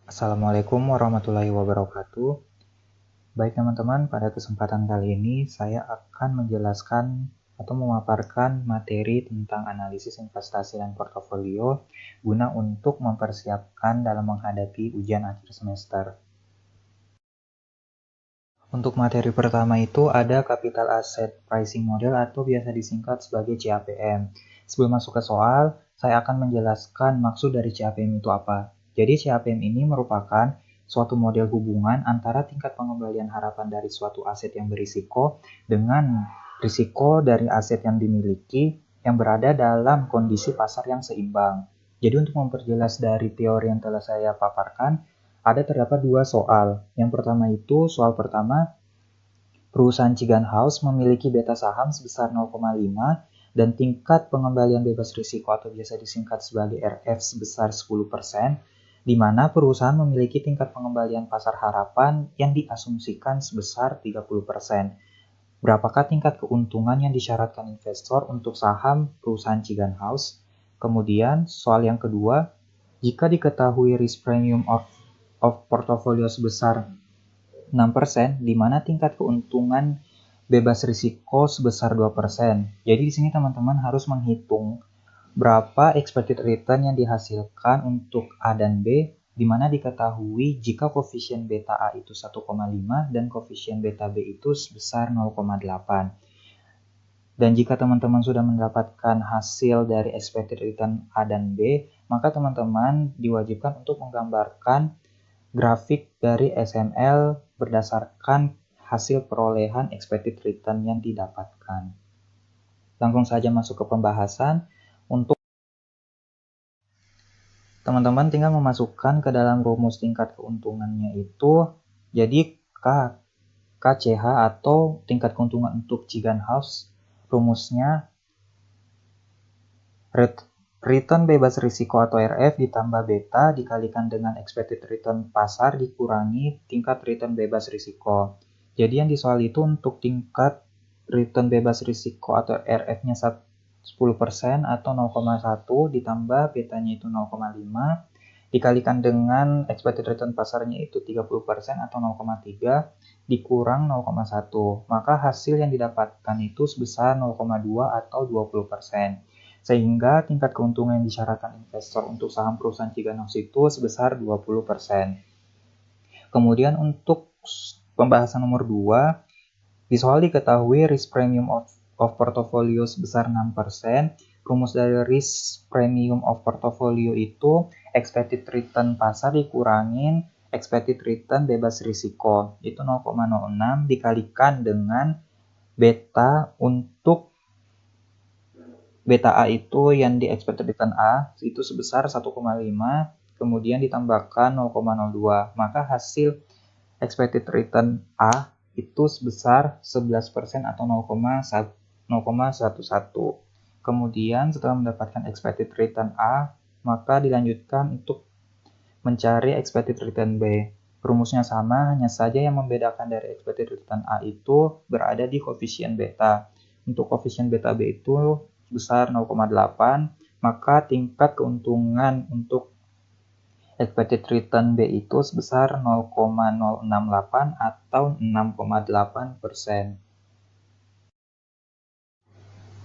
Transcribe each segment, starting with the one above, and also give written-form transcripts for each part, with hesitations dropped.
Assalamualaikum warahmatullahi wabarakatuh. Baik teman-teman, pada kesempatan kali ini saya akan menjelaskan atau memaparkan materi tentang analisis investasi dan portofolio guna untuk mempersiapkan dalam menghadapi ujian akhir semester. Untuk materi pertama itu ada Capital Asset Pricing Model atau biasa disingkat sebagai CAPM. Sebelum masuk ke soal, saya akan menjelaskan maksud dari CAPM itu apa. Jadi CAPM ini merupakan suatu model hubungan antara tingkat pengembalian harapan dari suatu aset yang berisiko dengan risiko dari aset yang dimiliki yang berada dalam kondisi pasar yang seimbang. Jadi untuk memperjelas dari teori yang telah saya paparkan, ada terdapat dua soal. Yang pertama itu, soal pertama, perusahaan Chigan House memiliki beta saham sebesar 0,5 dan tingkat pengembalian bebas risiko atau biasa disingkat sebagai RF sebesar 10%, di mana perusahaan memiliki tingkat pengembalian pasar harapan yang diasumsikan sebesar 30%. Berapakah tingkat keuntungan yang disyaratkan investor untuk saham perusahaan Chigan House? Kemudian, soal yang kedua, jika diketahui risk premium of portfolio sebesar 6%, di mana tingkat keuntungan bebas risiko sebesar 2%. Jadi di sini teman-teman harus menghitung berapa expected return yang dihasilkan untuk A dan B, di mana diketahui jika koefisien beta A itu 1,5 dan koefisien beta B itu sebesar 0,8. Dan jika teman-teman sudah mendapatkan hasil dari expected return A dan B, maka teman-teman diwajibkan untuk menggambarkan grafik dari SML berdasarkan hasil perolehan expected return yang didapatkan. Langsung saja masuk ke pembahasan. Untuk teman-teman tinggal memasukkan ke dalam rumus tingkat keuntungannya itu, jadi KCH atau tingkat keuntungan untuk Chigan House, rumusnya return bebas risiko atau RF ditambah beta dikalikan dengan expected return pasar dikurangi tingkat return bebas risiko. Jadi yang di soal itu untuk tingkat return bebas risiko atau RF-nya 10% atau 0,1 ditambah betanya itu 0,5 dikalikan dengan expected return pasarnya itu 30% atau 0,3 dikurang 0,1. Maka hasil yang didapatkan itu sebesar 0,2 atau 20%. Sehingga tingkat keuntungan yang disyaratkan investor untuk saham perusahaan Chigan House itu sebesar 20%. Kemudian untuk pembahasan nomor 2, di soal diketahui risk premium of portfolio sebesar 6%. Rumus dari risk premium of portfolio itu expected return pasar dikurangin expected return bebas risiko. Itu 0,06 dikalikan dengan beta untuk beta A itu yang di expected return A itu sebesar 1,5 kemudian ditambahkan 0,02 maka hasil expected return A itu sebesar 11% atau 0,11. Kemudian setelah mendapatkan expected return A maka dilanjutkan untuk mencari expected return B. Rumusnya sama, hanya saja yang membedakan dari expected return A itu berada di koefisien beta. Untuk koefisien beta B itu sebesar 0,8, maka tingkat keuntungan untuk expected return B itu sebesar 0,068 atau 6,8%.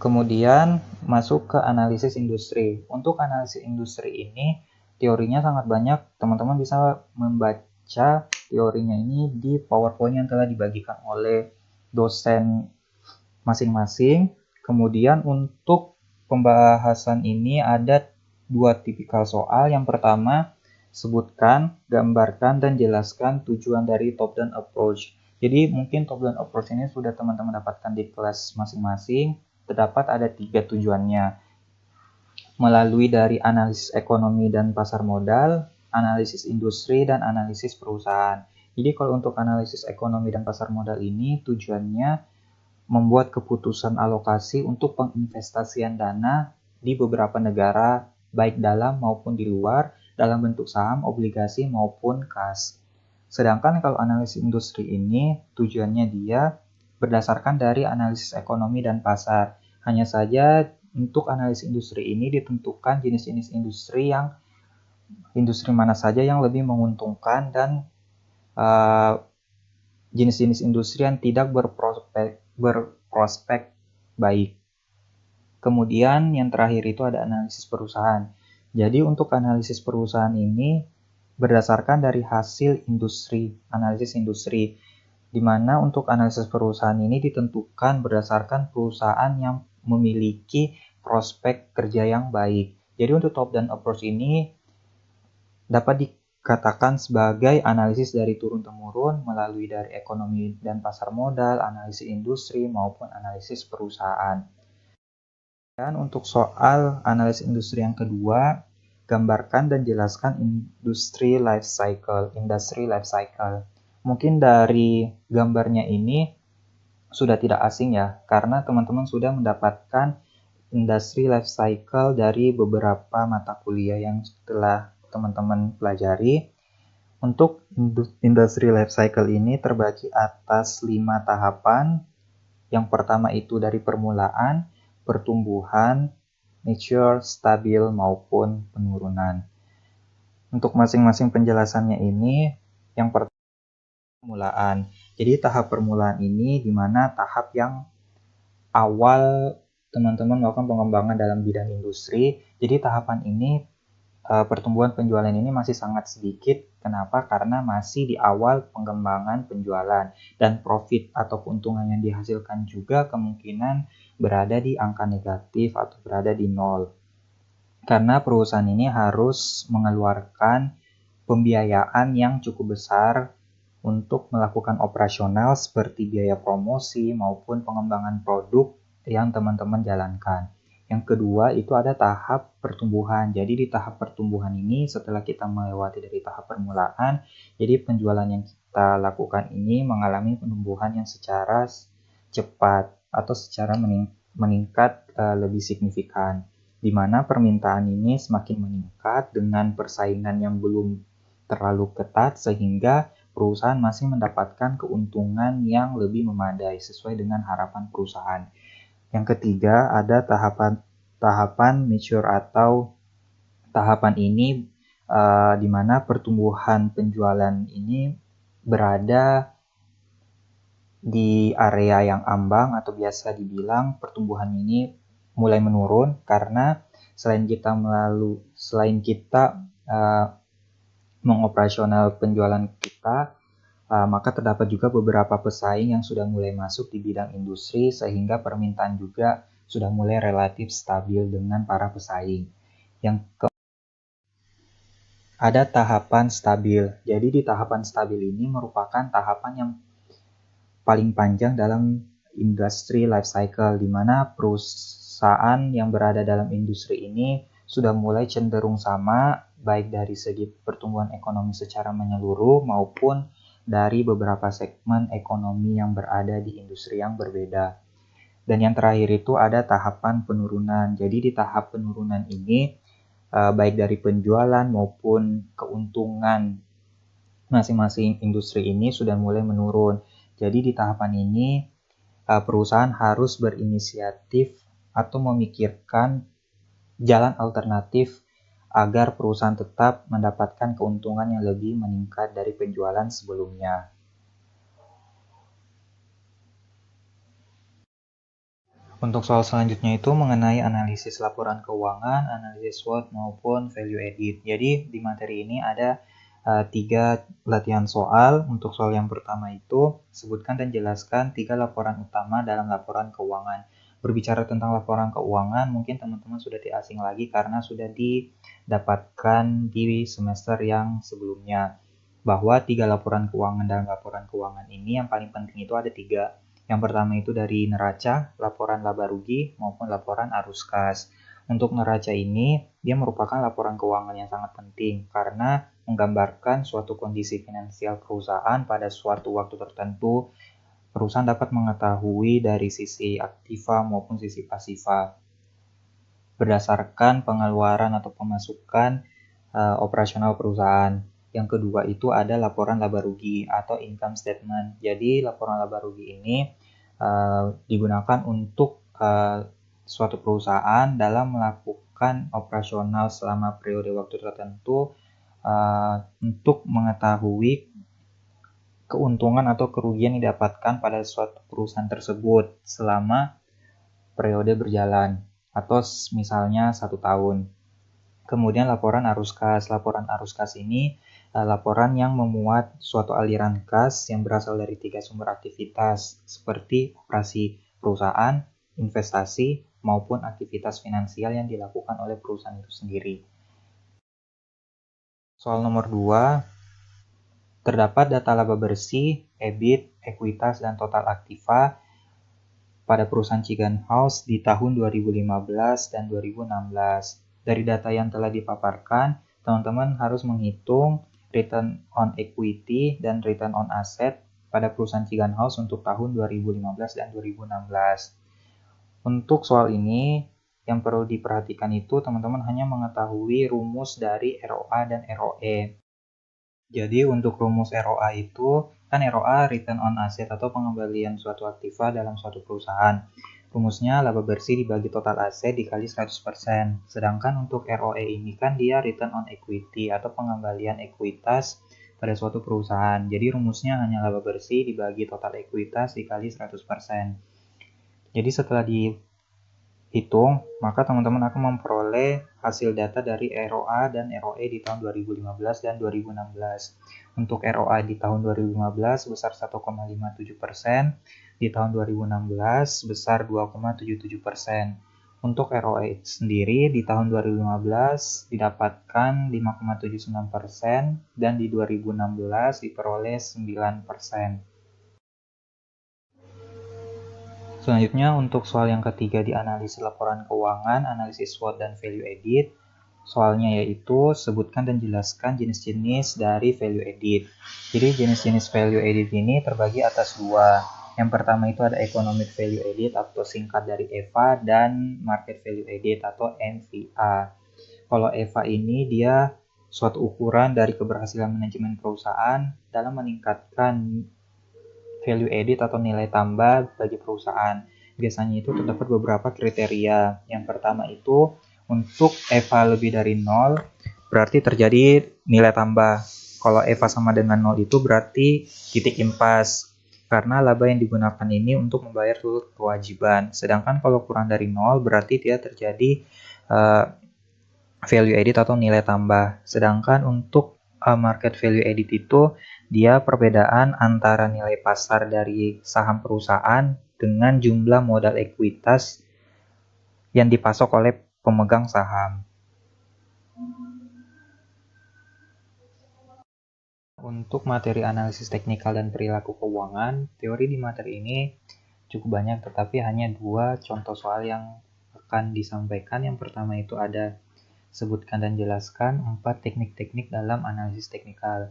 Kemudian masuk ke analisis industri. Untuk analisis industri ini teorinya sangat banyak. Teman-teman bisa membaca teorinya ini di PowerPoint yang telah dibagikan oleh dosen masing-masing. Kemudian untuk pembahasan ini ada dua tipikal soal. Yang pertama, sebutkan, gambarkan, dan jelaskan tujuan dari top-down approach. Jadi mungkin top-down approach ini sudah teman-teman dapatkan di kelas masing-masing. Terdapat ada 3 tujuannya. Melalui dari analisis ekonomi dan pasar modal, analisis industri, dan analisis perusahaan. Jadi kalau untuk analisis ekonomi dan pasar modal ini tujuannya membuat keputusan alokasi untuk penginvestasian dana di beberapa negara, baik dalam maupun di luar, dalam bentuk saham, obligasi, maupun kas. Sedangkan kalau analisis industri ini, tujuannya dia berdasarkan dari analisis ekonomi dan pasar. Hanya saja untuk analisis industri ini ditentukan jenis-jenis industri yang industri mana saja yang lebih menguntungkan dan jenis-jenis industri yang tidak berprospek baik. Kemudian yang terakhir itu ada analisis perusahaan. Jadi untuk analisis perusahaan ini berdasarkan dari hasil analisis industri, di mana untuk analisis perusahaan ini ditentukan berdasarkan perusahaan yang memiliki prospek kerja yang baik. Jadi untuk top-down approach ini dapat dikatakan sebagai analisis dari turun-temurun melalui dari ekonomi dan pasar modal, analisis industri, maupun analisis perusahaan. Dan untuk soal analisis industri yang kedua, gambarkan dan jelaskan industri life cycle. Mungkin dari gambarnya ini sudah tidak asing ya, karena teman-teman sudah mendapatkan industri life cycle dari beberapa mata kuliah yang telah teman-teman pelajari. Untuk industri life cycle ini terbagi atas 5 tahapan. Yang pertama itu dari permulaan, pertumbuhan, mature, stabil, maupun penurunan. Untuk masing-masing penjelasannya ini, yang pertama permulaan. Jadi tahap permulaan ini di mana tahap yang awal teman-teman melakukan pengembangan dalam bidang industri. Jadi tahapan ini pertumbuhan penjualan ini masih sangat sedikit. Kenapa? Karena masih di awal pengembangan penjualan dan profit atau keuntungan yang dihasilkan juga kemungkinan berada di angka negatif atau berada di nol. Karena perusahaan ini harus mengeluarkan pembiayaan yang cukup besar untuk melakukan operasional seperti biaya promosi maupun pengembangan produk yang teman-teman jalankan. Yang kedua itu ada tahap pertumbuhan. Jadi di tahap pertumbuhan ini setelah kita melewati dari tahap permulaan, jadi penjualan yang kita lakukan ini mengalami penumbuhan yang secara cepat atau secara meningkat lebih signifikan, di mana permintaan ini semakin meningkat dengan persaingan yang belum terlalu ketat sehingga perusahaan masih mendapatkan keuntungan yang lebih memadai sesuai dengan harapan perusahaan. Yang ketiga ada tahapan mature atau tahapan ini di mana pertumbuhan penjualan ini berada di area yang ambang atau biasa dibilang pertumbuhan ini mulai menurun karena selain kita mengoperasional penjualan kita, maka terdapat juga beberapa pesaing yang sudah mulai masuk di bidang industri sehingga permintaan juga sudah mulai relatif stabil dengan para pesaing. Yang ada tahapan stabil. Jadi di tahapan stabil ini merupakan tahapan yang paling panjang dalam industri life cycle, di mana perusahaan yang berada dalam industri ini sudah mulai cenderung sama, baik dari segi pertumbuhan ekonomi secara menyeluruh maupun dari beberapa segmen ekonomi yang berada di industri yang berbeda. Dan yang terakhir itu ada tahapan penurunan. Jadi di tahap penurunan ini, baik dari penjualan maupun keuntungan masing-masing industri ini sudah mulai menurun. Jadi di tahapan ini perusahaan harus berinisiatif atau memikirkan jalan alternatif agar perusahaan tetap mendapatkan keuntungan yang lebih meningkat dari penjualan sebelumnya. Untuk soal selanjutnya itu mengenai analisis laporan keuangan, analisis SWOT maupun value added. Jadi di materi ini ada 3 latihan soal. Untuk soal yang pertama itu, sebutkan dan jelaskan 3 laporan utama dalam laporan keuangan. Berbicara tentang laporan keuangan, mungkin teman-teman sudah tidak asing lagi karena sudah didapatkan di semester yang sebelumnya. Bahwa 3 laporan keuangan dalam laporan keuangan ini yang paling penting itu ada 3. Yang pertama itu dari neraca, laporan laba rugi, maupun laporan arus kas. Untuk neraca ini, dia merupakan laporan keuangan yang sangat penting karena menggambarkan suatu kondisi finansial perusahaan pada suatu waktu tertentu. Perusahaan dapat mengetahui dari sisi aktiva maupun sisi pasiva berdasarkan pengeluaran atau pemasukan operasional perusahaan. Yang kedua itu ada laporan laba rugi atau income statement. Jadi laporan laba rugi ini digunakan untuk suatu perusahaan dalam melakukan operasional selama periode waktu tertentu untuk mengetahui keuntungan atau kerugian yang didapatkan pada suatu perusahaan tersebut selama periode berjalan atau misalnya 1 tahun. Kemudian laporan arus kas. Laporan arus kas ini laporan yang memuat suatu aliran kas yang berasal dari 3 sumber aktivitas seperti operasi perusahaan, investasi, maupun aktivitas finansial yang dilakukan oleh perusahaan itu sendiri. Soal nomor 2, terdapat data laba bersih, EBIT, ekuitas, dan total aktiva pada perusahaan Chigan House di tahun 2015 dan 2016. Dari data yang telah dipaparkan, teman-teman harus menghitung return on equity dan return on asset pada perusahaan Chigan House untuk tahun 2015 dan 2016. Untuk soal ini, yang perlu diperhatikan itu teman-teman hanya mengetahui rumus dari ROA dan ROE. Jadi untuk rumus ROA itu, kan ROA return on asset atau pengembalian suatu aktiva dalam suatu perusahaan. Rumusnya laba bersih dibagi total aset dikali 100%. Sedangkan untuk ROE ini kan dia return on equity atau pengembalian ekuitas pada suatu perusahaan. Jadi rumusnya hanya laba bersih dibagi total ekuitas dikali 100%. Jadi setelah dihitung, maka teman-teman akan memperoleh hasil data dari ROA dan ROE di tahun 2015 dan 2016. Untuk ROA di tahun 2015 sebesar 1,57%, di tahun 2016 sebesar 2,77%. Untuk ROE sendiri di tahun 2015 didapatkan 5,79% dan di 2016 diperoleh 9%. Selanjutnya untuk soal yang ketiga di analisis laporan keuangan, analisis SWOT dan value added. Soalnya yaitu sebutkan dan jelaskan jenis-jenis dari value added. Jadi jenis-jenis value added ini terbagi atas 2. Yang pertama itu ada economic value added atau singkat dari EVA dan market value added atau MVA. Kalau EVA ini dia suatu ukuran dari keberhasilan manajemen perusahaan dalam meningkatkan value added atau nilai tambah bagi perusahaan. Biasanya itu terdapat beberapa kriteria. Yang pertama itu untuk EVA lebih dari 0 berarti terjadi nilai tambah. Kalau EVA sama dengan 0 itu berarti titik impas. Karena laba yang digunakan ini untuk membayar seluruh kewajiban. Sedangkan kalau kurang dari 0 berarti dia terjadi value added atau nilai tambah. Sedangkan untuk market value added itu dia perbedaan antara nilai pasar dari saham perusahaan dengan jumlah modal ekuitas yang dipasok oleh pemegang saham. Untuk materi analisis teknikal dan perilaku keuangan, teori di materi ini cukup banyak, tetapi hanya 2 contoh soal yang akan disampaikan. Yang pertama itu ada sebutkan dan jelaskan 4 teknik-teknik dalam analisis teknikal.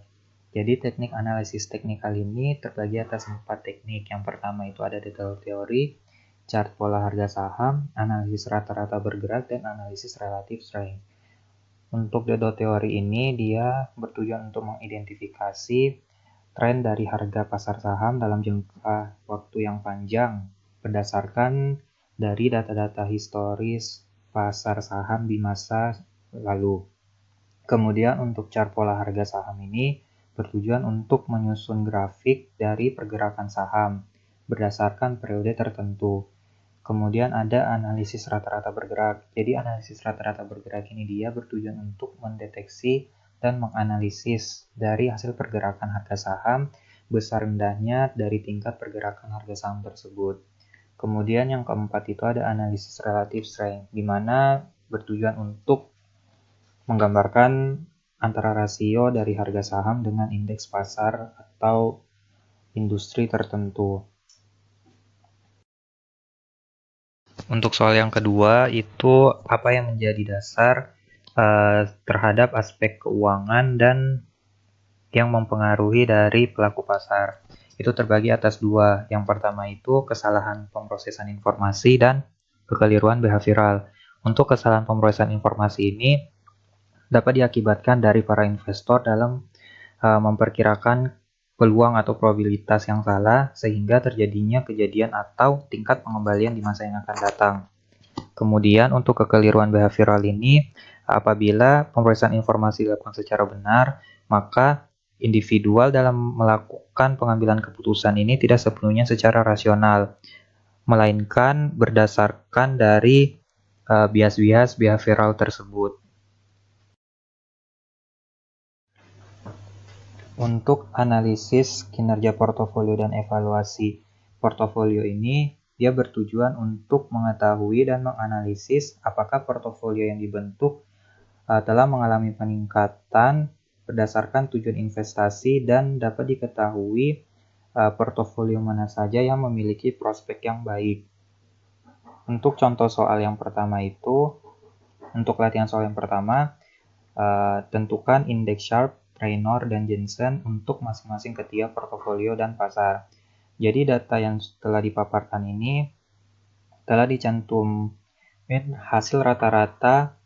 Jadi teknik analisis teknikal ini terbagi atas 4 teknik. Yang pertama itu ada detail teori, chart pola harga saham, analisis rata-rata bergerak, dan analisis relative strength. Untuk detail teori ini dia bertujuan untuk mengidentifikasi tren dari harga pasar saham dalam jangka waktu yang panjang berdasarkan dari data-data historis pasar saham di masa lalu. Kemudian untuk chart pola harga saham ini bertujuan untuk menyusun grafik dari pergerakan saham berdasarkan periode tertentu. Kemudian ada analisis rata-rata bergerak. Jadi analisis rata-rata bergerak ini dia bertujuan untuk mendeteksi dan menganalisis dari hasil pergerakan harga saham besar rendahnya dari tingkat pergerakan harga saham tersebut. Kemudian yang keempat itu ada analisis relative strength, di mana bertujuan untuk menggambarkan antara rasio dari harga saham dengan indeks pasar atau industri tertentu. Untuk soal yang kedua itu apa yang menjadi dasar terhadap aspek keuangan dan yang mempengaruhi dari pelaku pasar. Itu terbagi atas 2. Yang pertama itu kesalahan pemrosesan informasi dan kekeliruan behavioral. Untuk kesalahan pemrosesan informasi ini dapat diakibatkan dari para investor dalam memperkirakan peluang atau probabilitas yang salah sehingga terjadinya kejadian atau tingkat pengembalian di masa yang akan datang. Kemudian untuk kekeliruan behavioral ini, apabila pemeriksaan informasi dilakukan secara benar, maka individual dalam melakukan pengambilan keputusan ini tidak sepenuhnya secara rasional, melainkan berdasarkan dari bias-bias behavioral tersebut. Untuk analisis kinerja portofolio dan evaluasi portofolio ini, dia bertujuan untuk mengetahui dan menganalisis apakah portofolio yang dibentuk telah mengalami peningkatan berdasarkan tujuan investasi dan dapat diketahui portofolio mana saja yang memiliki prospek yang baik. Untuk contoh soal yang pertama itu, untuk latihan soal yang pertama, tentukan indeks Sharpe, Raynor, dan Jensen untuk masing-masing ketiga portofolio dan pasar. Jadi data yang telah dipaparkan ini telah dicantumin hasil rata-rata,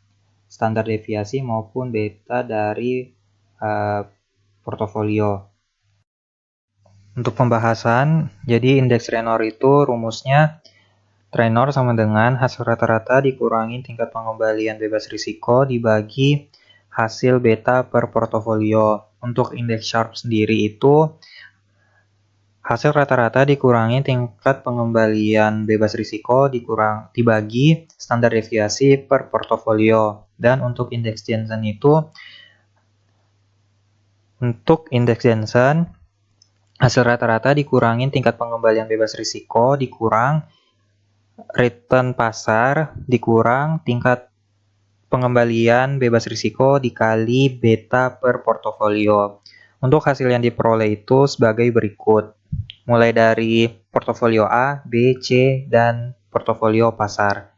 standar deviasi maupun beta dari portofolio. Untuk pembahasan, jadi indeks Raynor itu rumusnya Raynor sama dengan hasil rata-rata dikurangi tingkat pengembalian bebas risiko dibagi hasil beta per portofolio. Untuk indeks Sharpe sendiri itu hasil rata-rata dikurangi tingkat pengembalian bebas risiko dibagi standar deviasi per portofolio. Dan untuk indeks Jensen itu, untuk indeks Jensen hasil rata-rata dikurangi tingkat pengembalian bebas risiko dikurang return pasar dikurang tingkat pengembalian bebas risiko dikali beta per portofolio. Untuk hasil yang diperoleh itu sebagai berikut. Mulai dari portofolio A, B, C, dan portofolio pasar.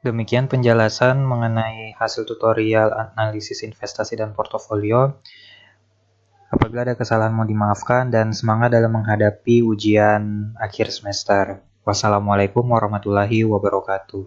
Demikian penjelasan mengenai hasil tutorial analisis investasi dan portofolio. Apabila ada kesalahan mohon dimaafkan dan semangat dalam menghadapi ujian akhir semester. Wassalamualaikum warahmatullahi wabarakatuh.